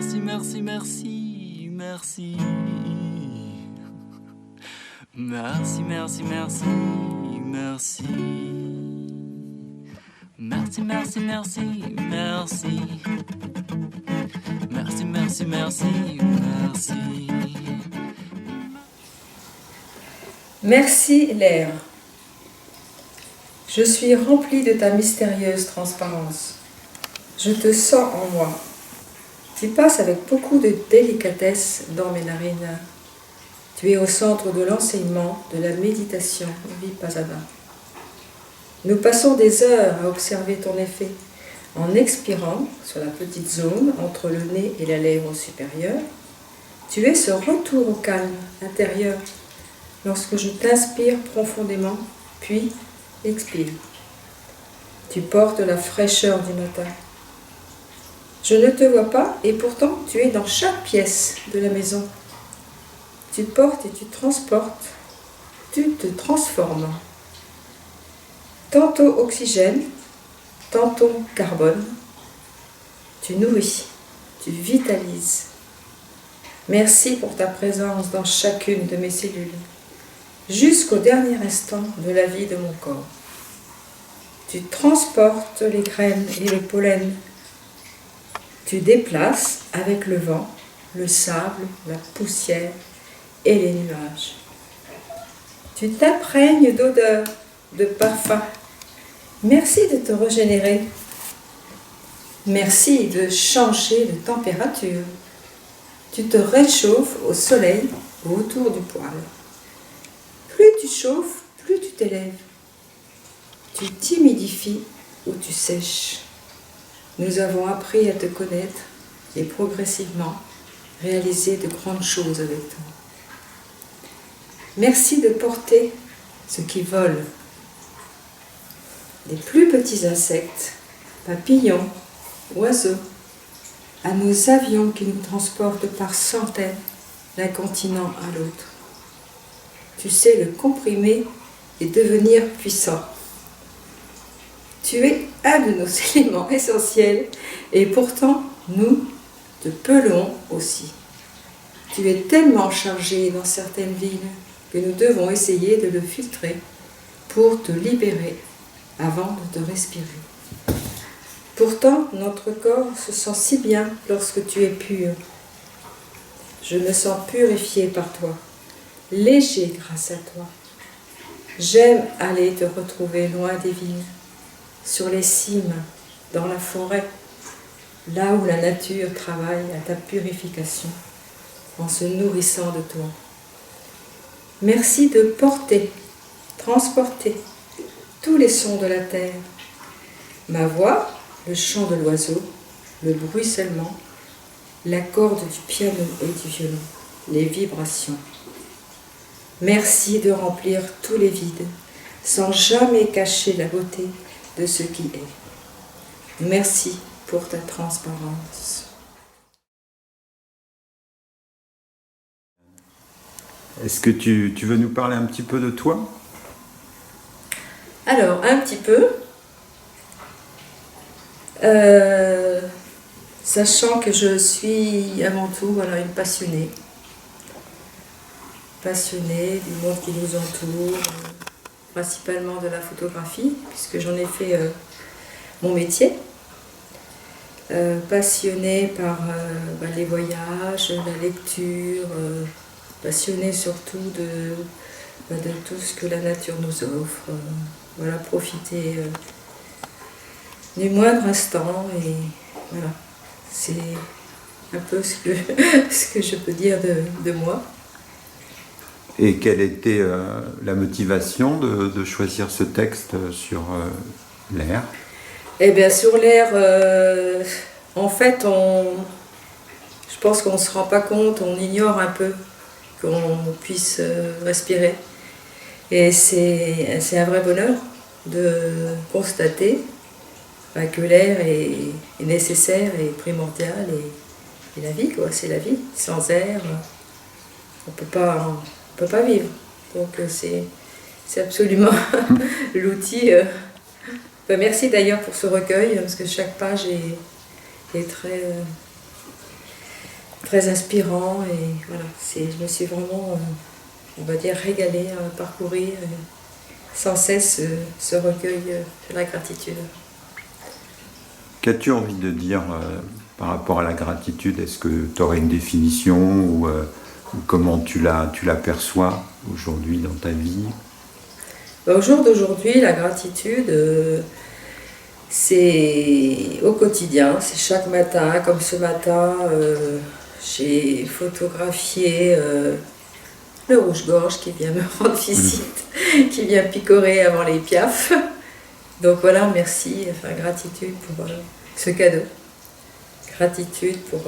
Merci, merci, merci, merci. Merci, merci, merci, merci. Merci, merci, merci, merci. Merci, merci, merci, merci. Merci l'air. Je suis remplie de ta mystérieuse transparence. Je te sens en moi. Tu passes avec beaucoup de délicatesse dans mes narines. Tu es au centre de l'enseignement, de la méditation Vipassana. Nous passons des heures à observer ton effet en expirant sur la petite zone entre le nez et la lèvre supérieure. Tu es ce retour au calme intérieur lorsque je t'inspire profondément, puis expire. Tu portes la fraîcheur du matin. Je ne te vois pas et pourtant tu es dans chaque pièce de la maison. Tu portes et tu transportes, tu te transformes. Tantôt oxygène, tantôt carbone. Tu nourris, tu vitalises. Merci pour ta présence dans chacune de mes cellules, jusqu'au dernier instant de la vie de mon corps. Tu transportes les graines et le pollen. Tu déplaces avec le vent, le sable, la poussière et les nuages. Tu t'imprègnes d'odeurs, de parfums. Merci de te régénérer. Merci de changer de température. Tu te réchauffes au soleil ou autour du poêle. Plus tu chauffes, plus tu t'élèves. Tu t'humidifies ou tu sèches. Nous avons appris à te connaître et progressivement réaliser de grandes choses avec toi. Merci de porter ce qui vole. Les plus petits insectes, papillons, oiseaux, à nos avions qui nous transportent par centaines d'un continent à l'autre. Tu sais le comprimer et devenir puissant. Tu es un de nos éléments essentiels et pourtant nous te pelons aussi. Tu es tellement chargé dans certaines villes que nous devons essayer de le filtrer pour te libérer avant de te respirer. Pourtant, notre corps se sent si bien lorsque tu es pur. Je me sens purifié par toi, léger grâce à toi. J'aime aller te retrouver loin des villes, sur les cimes, dans la forêt, là où la nature travaille à ta purification, en se nourrissant de toi. Merci de porter, transporter tous les sons de la terre. Ma voix, le chant de l'oiseau, le bruissellement, la corde du piano et du violon, les vibrations. Merci de remplir tous les vides, sans jamais cacher la beauté de ce qui est. Merci pour ta transparence. Est-ce que tu veux nous parler un petit peu de toi ? Alors, un petit peu, sachant que je suis avant tout une passionnée. Passionnée du monde qui nous entoure, principalement de la photographie, puisque j'en ai fait mon métier. Passionnée par les voyages, la lecture, passionnée surtout de tout ce que la nature nous offre. Profiter du moindre instant et voilà, c'est un peu ce que je peux dire de moi. Et quelle était la motivation de choisir ce texte sur l'air ? Eh bien, sur l'air, en fait, je pense qu'on ne se rend pas compte, on ignore un peu qu'on puisse respirer. Et c'est un vrai bonheur de constater que l'air est nécessaire et primordial et la vie, c'est la vie. Sans air, on peut pas vivre. Donc c'est absolument l'outil. Merci d'ailleurs pour ce recueil, parce que chaque page est très très inspirant et voilà, je me suis vraiment, on va dire, régalée à parcourir sans cesse ce recueil de la gratitude. Qu'as-tu envie de dire par rapport à la gratitude? Est-ce que tu aurais une définition ou comment tu l'aperçois aujourd'hui dans ta vie? Au jour d'aujourd'hui, la gratitude, c'est au quotidien, c'est chaque matin, comme ce matin, j'ai photographié le rouge-gorge qui vient me rendre visite, qui vient picorer avant les piafs. Donc voilà, merci, enfin gratitude pour ce cadeau. Gratitude pour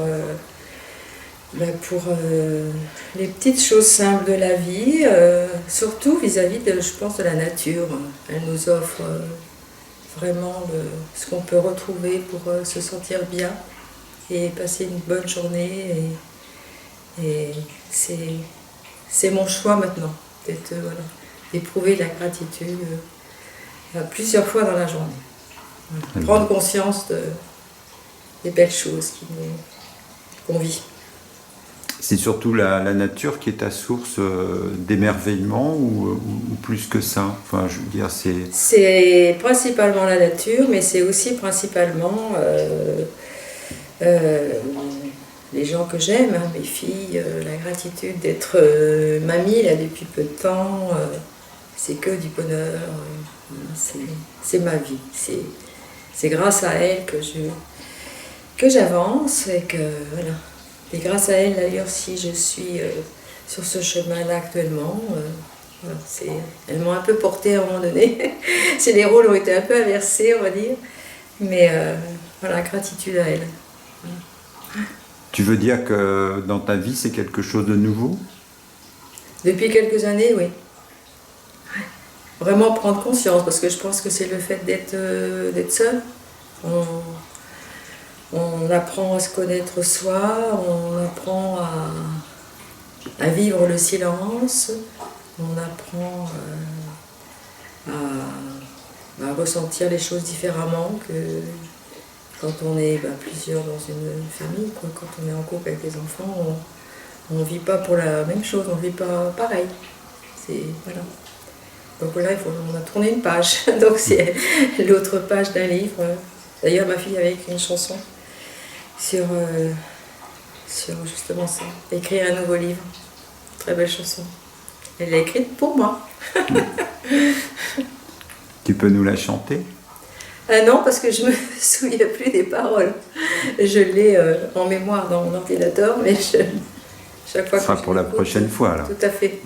les petites choses simples de la vie, surtout vis-à-vis je pense, de la nature. Elle nous offre vraiment ce qu'on peut retrouver pour se sentir bien et passer une bonne journée. Et c'est mon choix maintenant, d'éprouver la gratitude plusieurs fois dans la journée. Voilà. Prendre conscience des belles choses qu'on vit. C'est surtout la nature qui est ta source d'émerveillement ou plus que ça? Enfin, je veux dire, c'est principalement la nature, mais c'est aussi principalement les gens que j'aime, hein, mes filles, la gratitude d'être mamie là, depuis peu de temps. C'est que du bonheur, c'est ma vie. C'est grâce à elle que j'avance et que voilà. Et grâce à elle, d'ailleurs, si je suis sur ce chemin-là actuellement, voilà, elles m'ont un peu portée à un moment donné. Les rôles ont été un peu inversés, on va dire. Mais voilà, gratitude à elle. Tu veux dire que dans ta vie, c'est quelque chose de nouveau? Depuis quelques années, oui. Vraiment prendre conscience, parce que je pense que c'est le fait d'être seul. On apprend à se connaître soi, on apprend à vivre le silence, on apprend à ressentir les choses différemment que quand on est plusieurs dans une famille, quoi. Quand on est en couple avec des enfants, on ne vit pas pour la même chose, on ne vit pas pareil. Voilà. Donc là, on a tourné une page, donc c'est l'autre page d'un livre. D'ailleurs, ma fille avait écrit une chanson sur justement ça, écrire un nouveau livre. Très belle chanson. Elle l'a écrite pour moi. Tu peux nous la chanter? Non, parce que je ne me souviens plus des paroles. Je l'ai en mémoire dans mon ordinateur, mais chaque fois Ce sera pour la prochaine fois, alors. Tout à fait.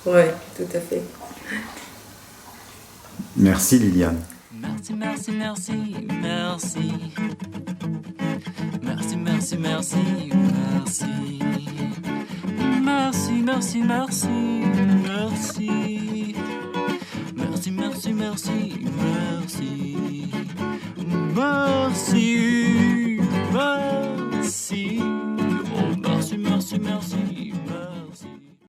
Oui, tout à fait. Merci Liliane. Merci, merci, merci, merci. Merci, merci, merci, merci. Merci, merci, merci, merci. Merci, merci, merci, merci.